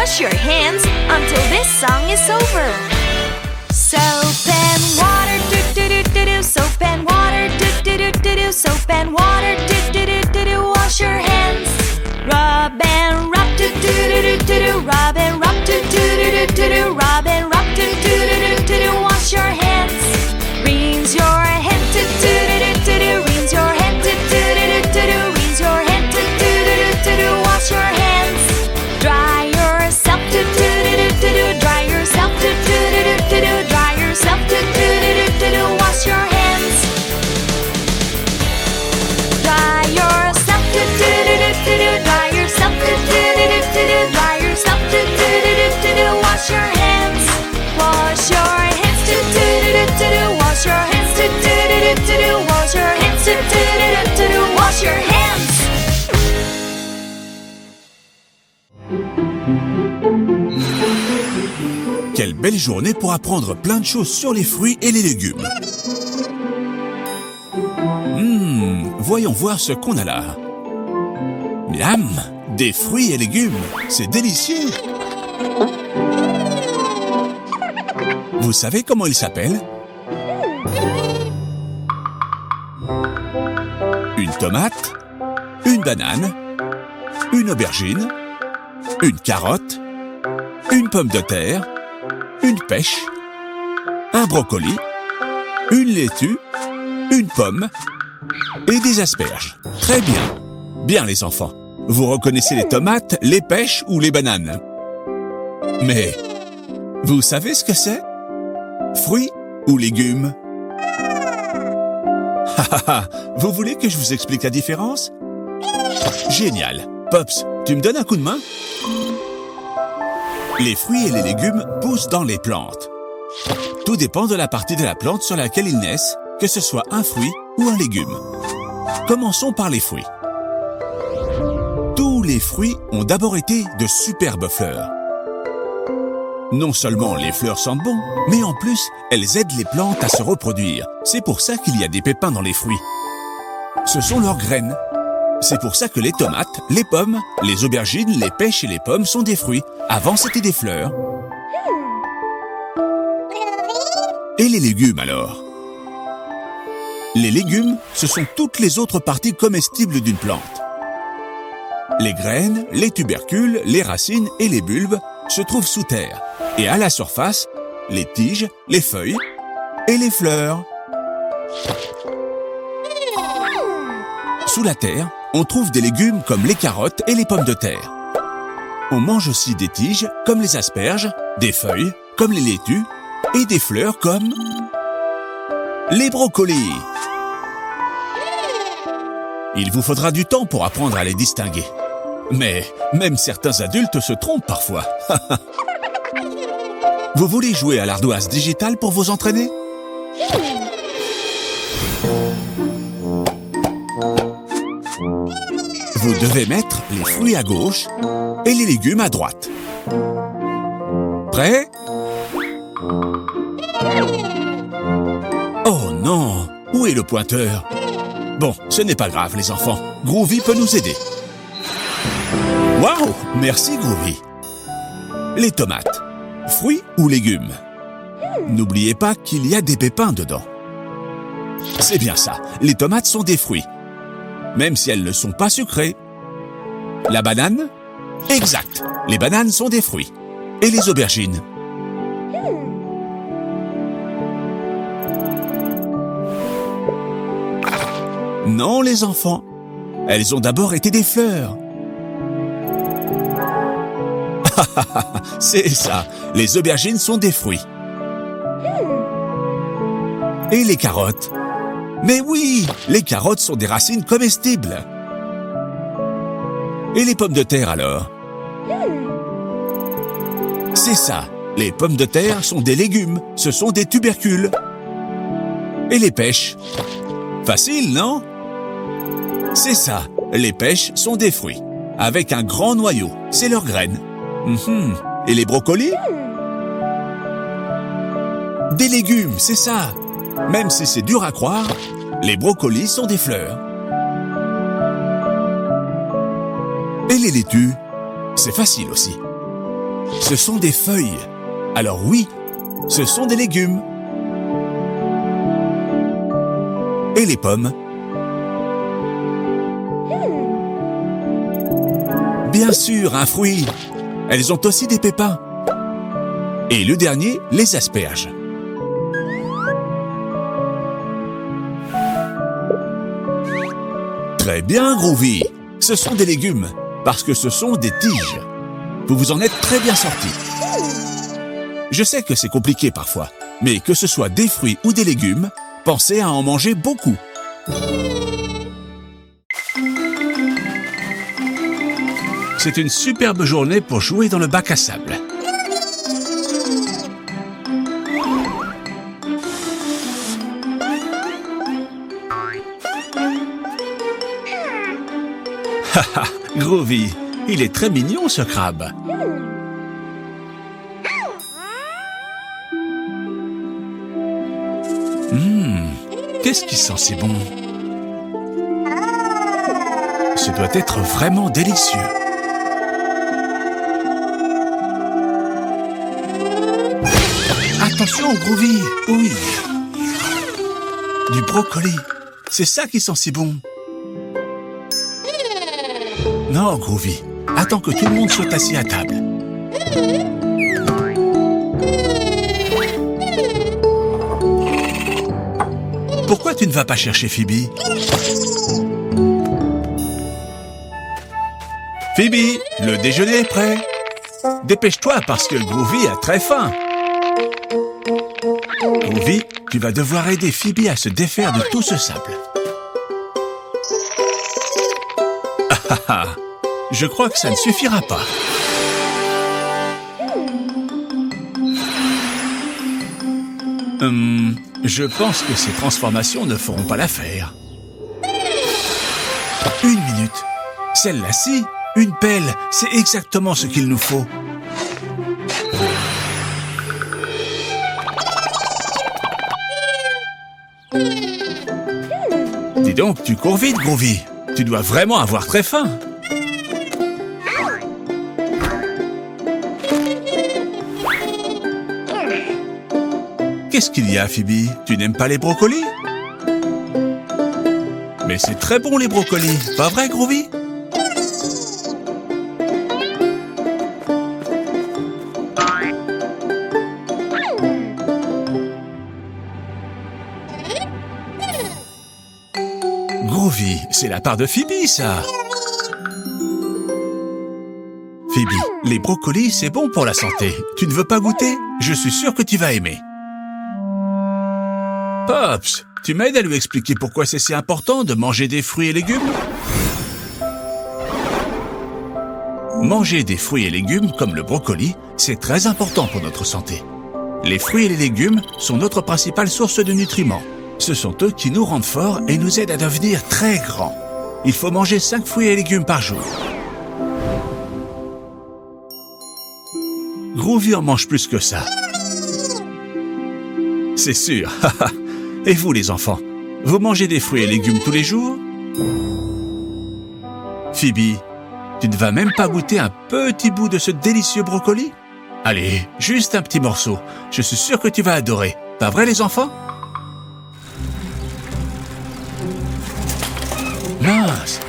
wash your hands until this song is over. Soap and water, do-do-do-do-do. Soap and water, do-do-do-do-do. Soap and water, do-do-do-do-do. Wash your hands. Rub and rub, do-do-do-do-do. Rub and rub, do-do-do-do-do. Rub and rub, do-do-do-do-do. Wash your hands. Rinse your hand, do-do-do-do-do. Rinse your hand, do-do-do-do-do. Rinse your hand, do-do-do-do-do. Wash your hands. Dry yourself, do-do-do-do-do. Dry yourself, do-do-do-do-do. Dry yourself, do-do-do-do-do. Wash your hands. Dry yourself, do-do-do-do-do. Dry yourself, do-do-do-do-do. Dry yourself, do-do-do-do-do. Wash your hands. Wash your hands, do-do-do-do-do. Wash your hands, do-do-do-do-do. Wash your hands, do-do-do-do-do. Wash your hands. Quelle belle journée pour apprendre plein de choses sur les fruits et les légumes. Voyons voir ce qu'on a là. Miam, des fruits et légumes, c'est délicieux. Vous savez comment ils s'appellent? Une tomate, une banane, une aubergine, une carotte, une pomme de terre, une pêche, un brocoli, une laitue, une pomme et des asperges. Très bien. Bien les enfants. Vous reconnaissez les tomates, les pêches ou les bananes? Mais vous savez ce que c'est? Fruits ou légumes? Vous voulez que je vous explique la différence? Génial. Pops, tu me donnes un coup de main? Les fruits et les légumes poussent dans les plantes. Tout dépend de la partie de la plante sur laquelle ils naissent, que ce soit un fruit ou un légume. Commençons par les fruits. Tous les fruits ont d'abord été de superbes fleurs. Non seulement les fleurs sentent bon, mais en plus, elles aident les plantes à se reproduire. C'est pour ça qu'il y a des pépins dans les fruits. Ce sont leurs graines. C'est pour ça que les tomates, les pommes, les aubergines, les pêches et les pommes sont des fruits. Avant, c'était des fleurs. Et les légumes alors? Les légumes, ce sont toutes les autres parties comestibles d'une plante. Les graines, les tubercules, les racines et les bulbes se trouvent sous terre. Et à la surface, les tiges, les feuilles et les fleurs. Sous la terre, on trouve des légumes comme les carottes et les pommes de terre. On mange aussi des tiges comme les asperges, des feuilles comme les laitues et des fleurs comme les brocolis. Il vous faudra du temps pour apprendre à les distinguer. Mais même certains adultes se trompent parfois. Vous voulez jouer à l'ardoise digitale pour vous entraîner? Vous devez mettre les fruits à gauche et les légumes à droite. Prêt? Oh non! Où est le pointeur? Bon, ce n'est pas grave les enfants. Groovy peut nous aider. Waouh! Merci Groovy. Les tomates. Fruits ou légumes? N'oubliez pas qu'il y a des pépins dedans. C'est bien ça. Les tomates sont des fruits. Même si elles ne sont pas sucrées. La banane? Exact. Les bananes sont des fruits. Et les aubergines? Non, les enfants. Elles ont d'abord été des fleurs. C'est ça. Les aubergines sont des fruits. Et les carottes? Mais oui, les carottes sont des racines comestibles. Et les pommes de terre alors? C'est ça. Les pommes de terre sont des légumes. Ce sont des tubercules. Et les pêches? Facile, non? C'est ça. Les pêches sont des fruits. Avec un grand noyau. C'est leurs graines. Et les brocolis? Des légumes, c'est ça. Même si c'est dur à croire, les brocolis sont des fleurs. Et les laitues? C'est facile aussi. Ce sont des feuilles. Alors oui, ce sont des légumes. Et les pommes? Bien sûr, un fruit. Elles ont aussi des pépins. Et le dernier, les asperges. Très bien, Groovy. Ce sont des légumes, parce que ce sont des tiges. Vous vous en êtes très bien sortis. Je sais que c'est compliqué parfois, mais que ce soit des fruits ou des légumes, pensez à en manger beaucoup. C'est une superbe journée pour jouer dans le bac à sable. Haha, Groovy, il est très mignon ce crabe. Qu'est-ce qui sent si bon? Ce doit être vraiment délicieux. Attention, Groovy! Oui! Du brocoli! C'est ça qui sent si bon! Non, Groovy, attends que tout le monde soit assis à table. Pourquoi tu ne vas pas chercher Phoebe? Phoebe, le déjeuner est prêt. Dépêche-toi parce que Groovy a très faim. Groovy, tu vas devoir aider Phoebe à se défaire de tout ce sable. Je crois que ça ne suffira pas. Je pense que ces transformations ne feront pas l'affaire. Une minute. Celle-là-ci, une pelle, c'est exactement ce qu'il nous faut. Dis donc, tu cours vite, Groovy. Tu dois vraiment avoir très faim. Qu'est-ce qu'il y a, Phoebe? Tu n'aimes pas les brocolis? Mais c'est très bon, les brocolis. Pas vrai, Groovy? Groovy, c'est la part de Phoebe, ça. Phoebe, les brocolis, c'est bon pour la santé. Tu ne veux pas goûter? Je suis sûr que tu vas aimer. Pops, tu m'aides à lui expliquer pourquoi c'est si important de manger des fruits et légumes? Manger des fruits et légumes comme le brocoli, c'est très important pour notre santé. Les fruits et les légumes sont notre principale source de nutriments. Ce sont eux qui nous rendent forts et nous aident à devenir très grands. Il faut manger 5 fruits et légumes par jour. Groovy en mange plus que ça. C'est sûr. Et vous, les enfants, vous mangez des fruits et légumes tous les jours? Phoebe, tu ne vas même pas goûter un petit bout de ce délicieux brocoli? Allez, juste un petit morceau. Je suis sûr que tu vas adorer. Pas vrai, les enfants? Mince!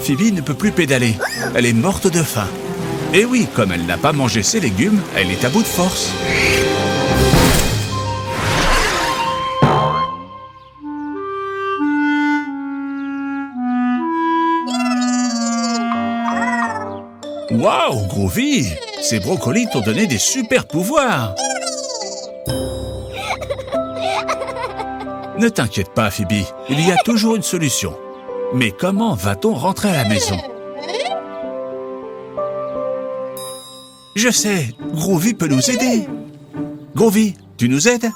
Phoebe ne peut plus pédaler. Elle est morte de faim. Et oui, comme elle n'a pas mangé ses légumes, elle est à bout de force. Waouh, Groovy! Ces brocolis t'ont donné des super pouvoirs! Ne t'inquiète pas, Phoebe, il y a toujours une solution. Mais comment va-t-on rentrer à la maison? Je sais, Groovy peut nous aider. Groovy, tu nous aides?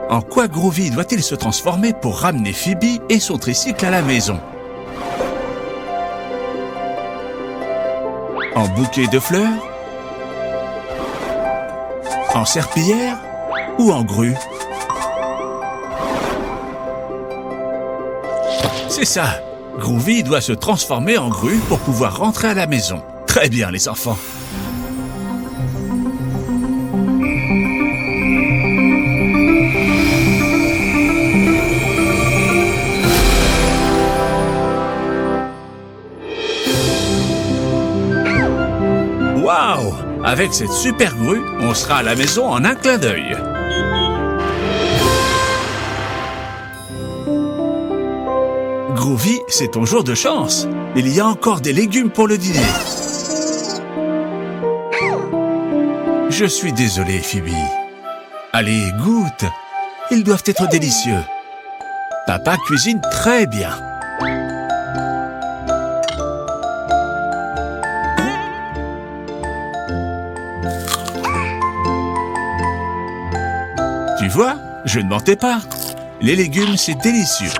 En quoi Groovy doit-il se transformer pour ramener Phoebe et son tricycle à la maison? En bouquet de fleurs? En serpillière? Ou en grue? C'est ça! Groovy doit se transformer en grue pour pouvoir rentrer à la maison. Très bien, les enfants. Waouh! Avec cette super grue, on sera à la maison en un clin d'œil. Groovy, c'est ton jour de chance. Il y a encore des légumes pour le dîner. Je suis désolé, Phoebe. Allez, goûte. Ils doivent être délicieux. Papa cuisine très bien. Tu vois, je ne mentais pas. Les légumes, c'est délicieux.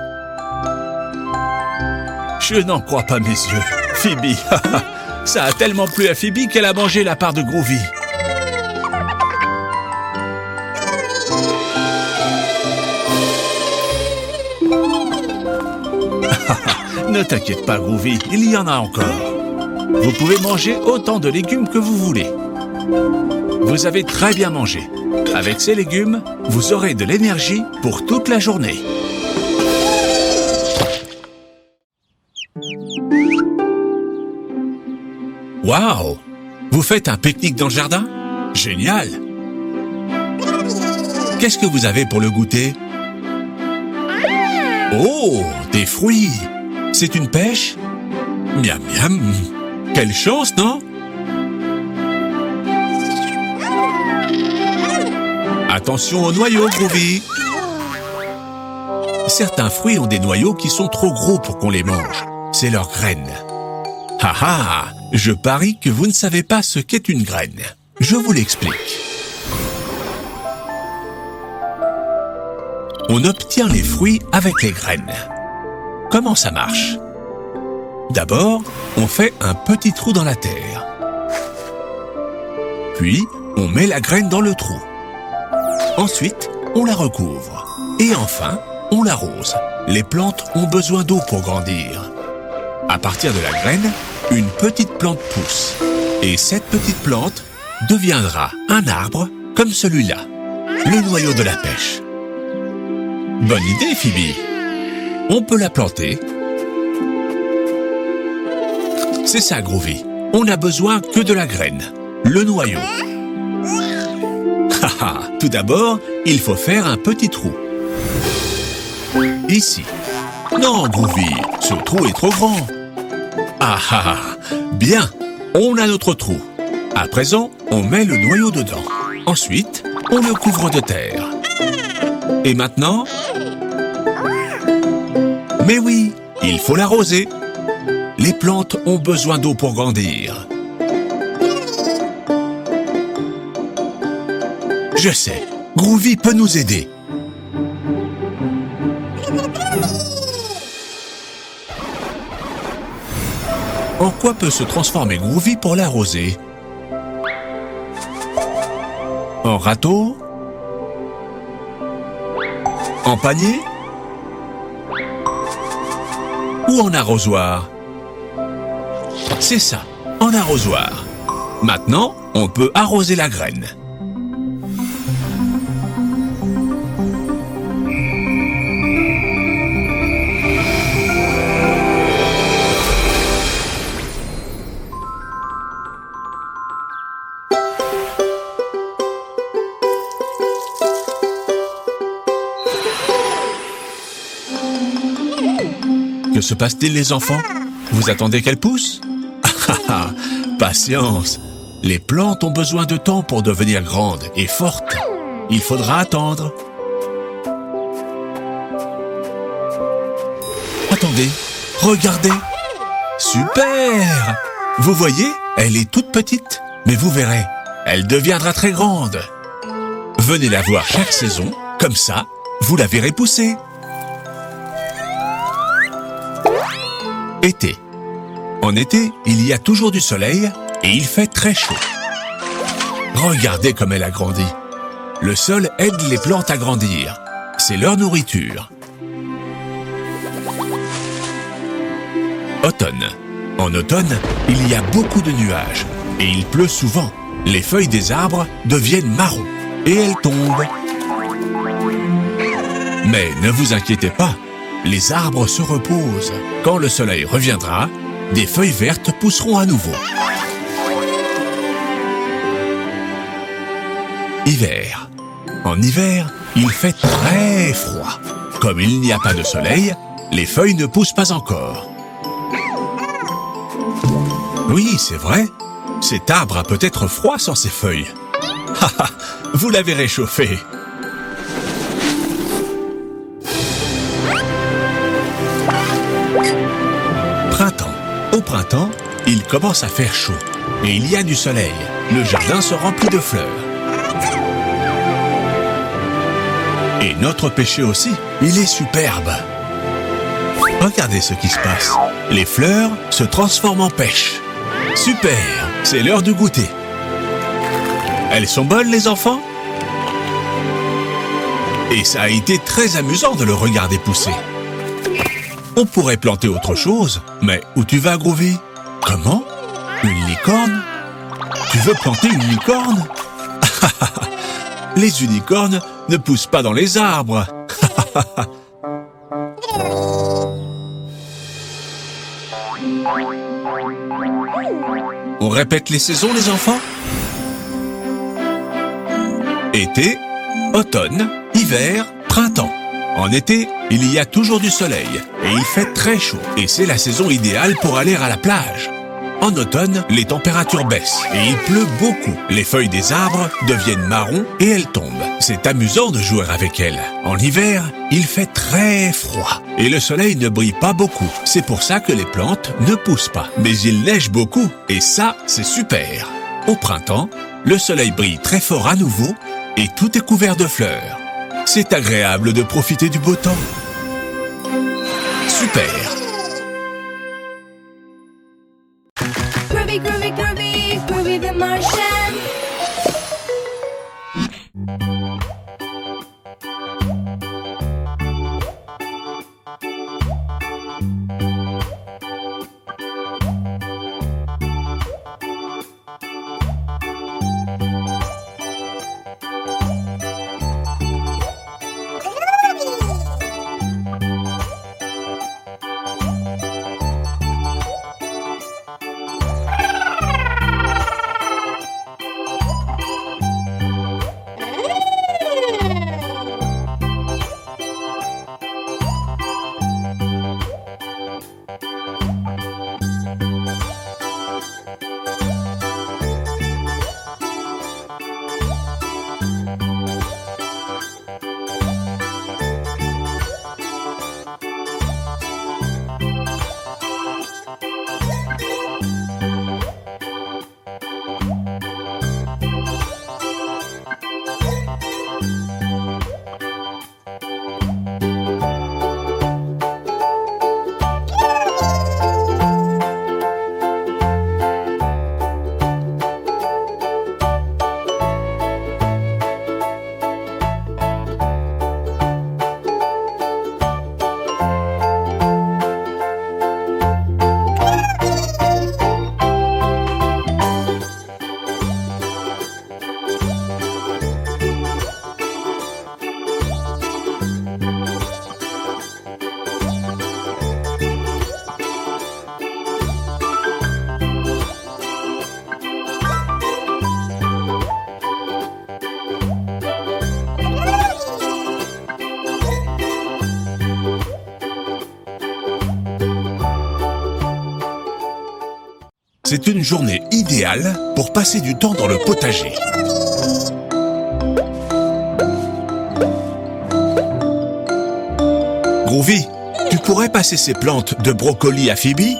Je n'en crois pas mes yeux. Phoebe, ça a tellement plu à Phoebe qu'elle a mangé la part de Groovy. Ne t'inquiète pas, Groovy, il y en a encore. Vous pouvez manger autant de légumes que vous voulez. Vous avez très bien mangé. Avec ces légumes, vous aurez de l'énergie pour toute la journée. Waouh! Vous faites un pique-nique dans le jardin? Génial! Qu'est-ce que vous avez pour le goûter? Oh, des fruits! C'est une pêche? Miam miam! Quelle chance, non? Attention aux noyaux, Groovy! Certains fruits ont des noyaux qui sont trop gros pour qu'on les mange. C'est leurs graines. Ha ha! Je parie que vous ne savez pas ce qu'est une graine. Je vous l'explique. On obtient les fruits avec les graines. Comment ça marche? D'abord, on fait un petit trou dans la terre. Puis, on met la graine dans le trou. Ensuite, on la recouvre. Et enfin, on l'arrose. Les plantes ont besoin d'eau pour grandir. À partir de la graine, une petite plante pousse. Et cette petite plante deviendra un arbre comme celui-là, le noyau de la pêche. Bonne idée, Phoebe. On peut la planter. C'est ça, Groovy. On n'a besoin que de la graine, le noyau. Haha, tout d'abord, il faut faire un petit trou. Ici. Non, Groovy, ce trou est trop grand. Ah ah ah, bien, on a notre trou. À présent, on met le noyau dedans. Ensuite, on le couvre de terre. Et maintenant? Mais oui, il faut l'arroser. Les plantes ont besoin d'eau pour grandir. Je sais, Groovy peut nous aider. En quoi peut se transformer Groovy pour l'arroser? En râteau? En panier? Ou en arrosoir? C'est ça, en arrosoir. Maintenant, on peut arroser la graine. Que se passe-t-il, les enfants? Vous attendez qu'elle pousse? Ah, patience! Les plantes ont besoin de temps pour devenir grandes et fortes. Il faudra attendre. Attendez, regardez! Super! Vous voyez, elle est toute petite, mais vous verrez, elle deviendra très grande. Venez la voir chaque saison, comme ça, vous la verrez pousser. Été. En été, il y a toujours du soleil et il fait très chaud. Regardez comme elle a grandi. Le sol aide les plantes à grandir. C'est leur nourriture. Automne. En automne, il y a beaucoup de nuages et il pleut souvent. Les feuilles des arbres deviennent marron et elles tombent. Mais ne vous inquiétez pas, les arbres se reposent. Quand le soleil reviendra, des feuilles vertes pousseront à nouveau. Hiver. En hiver, il fait très froid. Comme il n'y a pas de soleil, les feuilles ne poussent pas encore. Oui, c'est vrai. Cet arbre a peut-être froid sans ses feuilles. Haha, vous l'avez réchauffé. Printemps. Au printemps, il commence à faire chaud et il y a du soleil. Le jardin se remplit de fleurs. Et notre pêcher aussi, il est superbe. Regardez ce qui se passe. Les fleurs se transforment en pêche. Super, c'est l'heure du goûter. Elles sont bonnes, les enfants? Et ça a été très amusant de le regarder pousser. On pourrait planter autre chose, mais où tu vas, Groovy? Comment? Une licorne? Tu veux planter une licorne? Les unicornes ne poussent pas dans les arbres. On répète les saisons, les enfants? Été, automne, hiver, printemps. En été, il y a toujours du soleil et il fait très chaud. Et c'est la saison idéale pour aller à la plage. En automne, les températures baissent et il pleut beaucoup. Les feuilles des arbres deviennent marron et elles tombent. C'est amusant de jouer avec elles. En hiver, il fait très froid et le soleil ne brille pas beaucoup. C'est pour ça que les plantes ne poussent pas. Mais il neige beaucoup et ça, c'est super. Au printemps, le soleil brille très fort à nouveau et tout est couvert de fleurs. C'est agréable de profiter du beau temps. Super! Groovy, groovy, groovy, Groovy the Martian. C'est une journée idéale pour passer du temps dans le potager. Groovy, tu pourrais passer ces plantes de brocoli à Phoebe?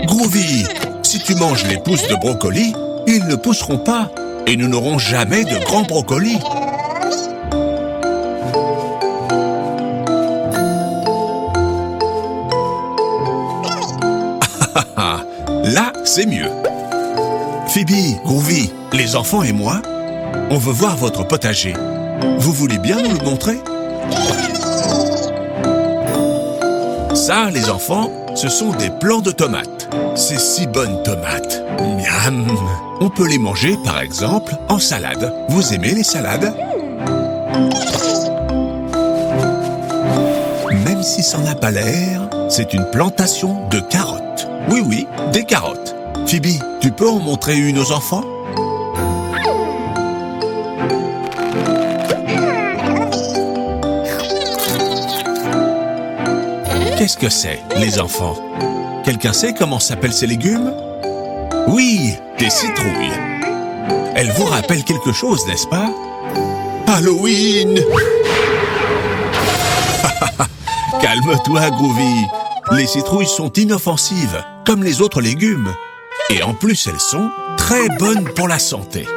Groovy, si tu manges les pousses de brocoli, ils ne pousseront pas et nous n'aurons jamais de grands brocolis. Là, c'est mieux. Phoebe, Groovy, les enfants et moi, on veut voir votre potager. Vous voulez bien nous le montrer? Ça, les enfants, ce sont des plants de tomates. Ces si bonnes tomates. Miam! On peut les manger, par exemple, en salade. Vous aimez les salades? Même si ça n'a pas l'air, c'est une plantation de carottes. Oui, oui, des carottes. Phoebe, tu peux en montrer une aux enfants? Qu'est-ce que c'est, les enfants? Quelqu'un sait comment s'appellent ces légumes? Oui, des citrouilles. Elles vous rappellent quelque chose, n'est-ce pas? Halloween! Calme-toi, Groovy. Les citrouilles sont inoffensives, comme les autres légumes. Et en plus, elles sont très bonnes pour la santé.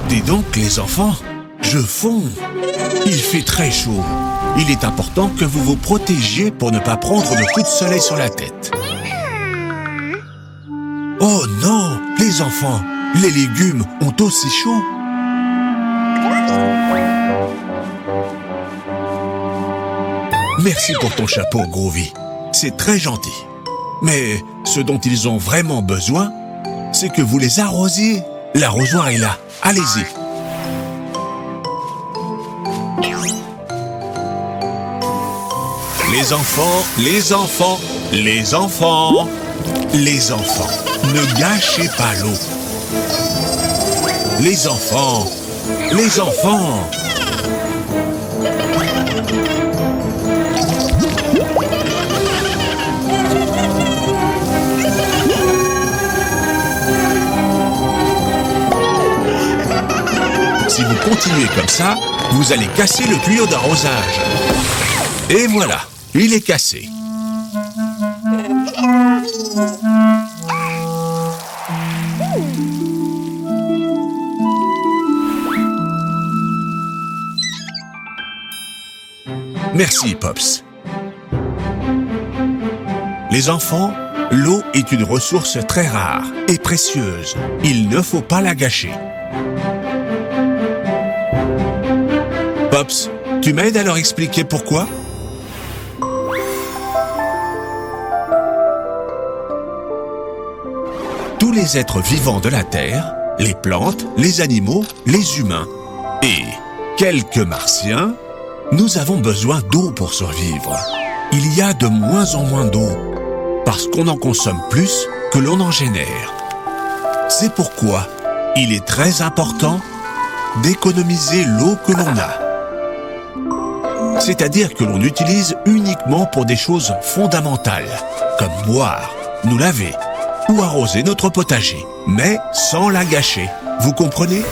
Dis donc, les enfants, je fonds. Il fait très chaud. Il est important que vous vous protégiez pour ne pas prendre de coups de soleil sur la tête. Oh non, les enfants, les légumes ont aussi chaud. Merci pour ton chapeau, Groovy. C'est très gentil. Mais ce dont ils ont vraiment besoin, c'est que vous les arrosiez. L'arrosoir est là. Allez-y. Les enfants, les enfants, les enfants, les enfants, ne gâchez pas l'eau. Les enfants, les enfants. Si vous continuez comme ça, vous allez casser le tuyau d'arrosage. Et voilà, il est cassé. Merci, Pops. Les enfants, l'eau est une ressource très rare et précieuse. Il ne faut pas la gâcher. Pops, tu m'aides à leur expliquer pourquoi? Tous les êtres vivants de la Terre, les plantes, les animaux, les humains et quelques martiens, nous avons besoin d'eau pour survivre. Il y a de moins en moins d'eau parce qu'on en consomme plus que l'on en génère. C'est pourquoi il est très important d'économiser l'eau que l'on a. C'est-à-dire que l'on utilise uniquement pour des choses fondamentales, comme boire, nous laver ou arroser notre potager, mais sans la gâcher. Vous comprenez?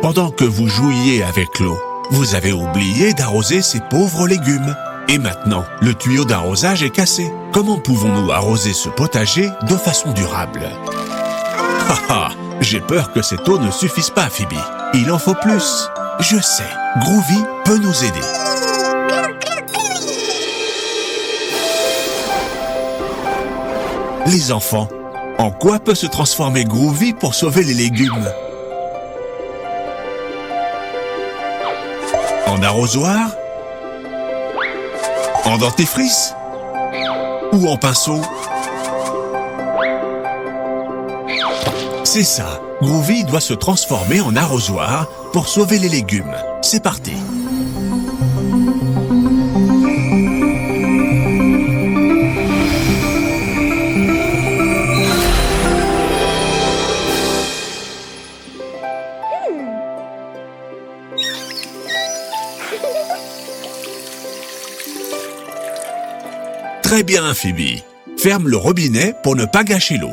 Pendant que vous jouiez avec l'eau, vous avez oublié d'arroser ces pauvres légumes. Et maintenant, le tuyau d'arrosage est cassé. Comment pouvons-nous arroser ce potager de façon durable? Haha, j'ai peur que cette eau ne suffise pas, Phoebe. Il en faut plus. Je sais, Groovy peut nous aider. Les enfants, en quoi peut se transformer Groovy pour sauver les légumes? En arrosoir? En dentifrice? Ou en pinceau? C'est ça, Groovy doit se transformer en arrosoir pour sauver les légumes. C'est parti. Très bien, Phoebe. Ferme le robinet pour ne pas gâcher l'eau.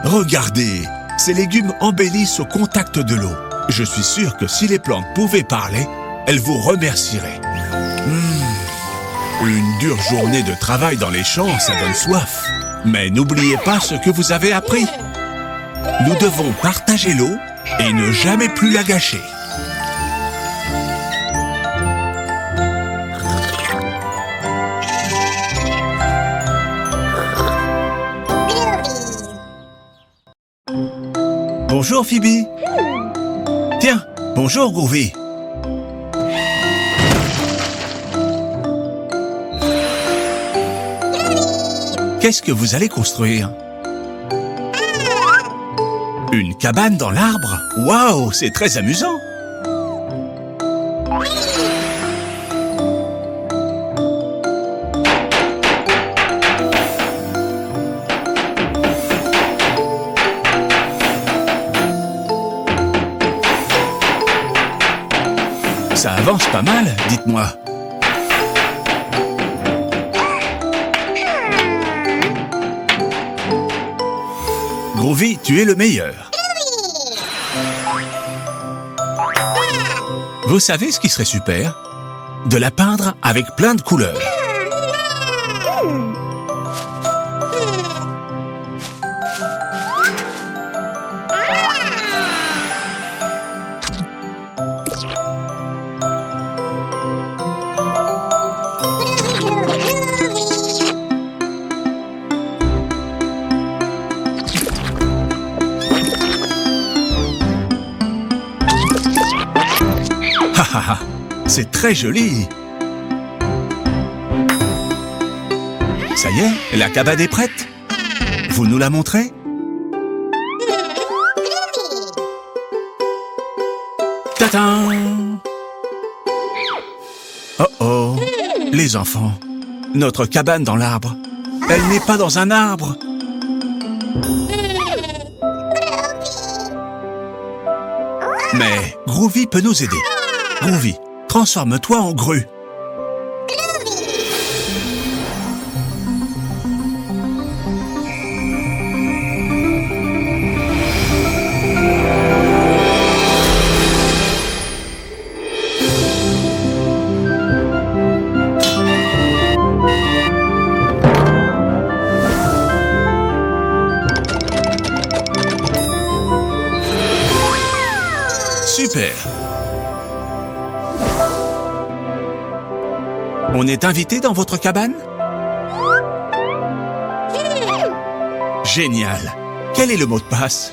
Regardez, ces légumes embellissent au contact de l'eau. Je suis sûr que si les plantes pouvaient parler, elles vous remercieraient. Une dure journée de travail dans les champs, ça donne soif. Mais n'oubliez pas ce que vous avez appris. Nous devons partager l'eau et ne jamais plus la gâcher. Bonjour Phoebe. Tiens, bonjour Groovy. Qu'est-ce que vous allez construire? Une cabane dans l'arbre? Waouh, c'est très amusant! Ça avance pas mal, dites-moi. Groovy, tu es le meilleur. Vous savez ce qui serait super? De la peindre avec plein de couleurs. C'est très joli. Ça y est, la cabane est prête. Vous nous la montrez? Tadam! Oh oh, les enfants, notre cabane dans l'arbre, elle n'est pas dans un arbre. Mais Groovy peut nous aider. Groovy, transforme-toi en grue. Super! On est invité dans votre cabane? Génial! Quel est le mot de passe?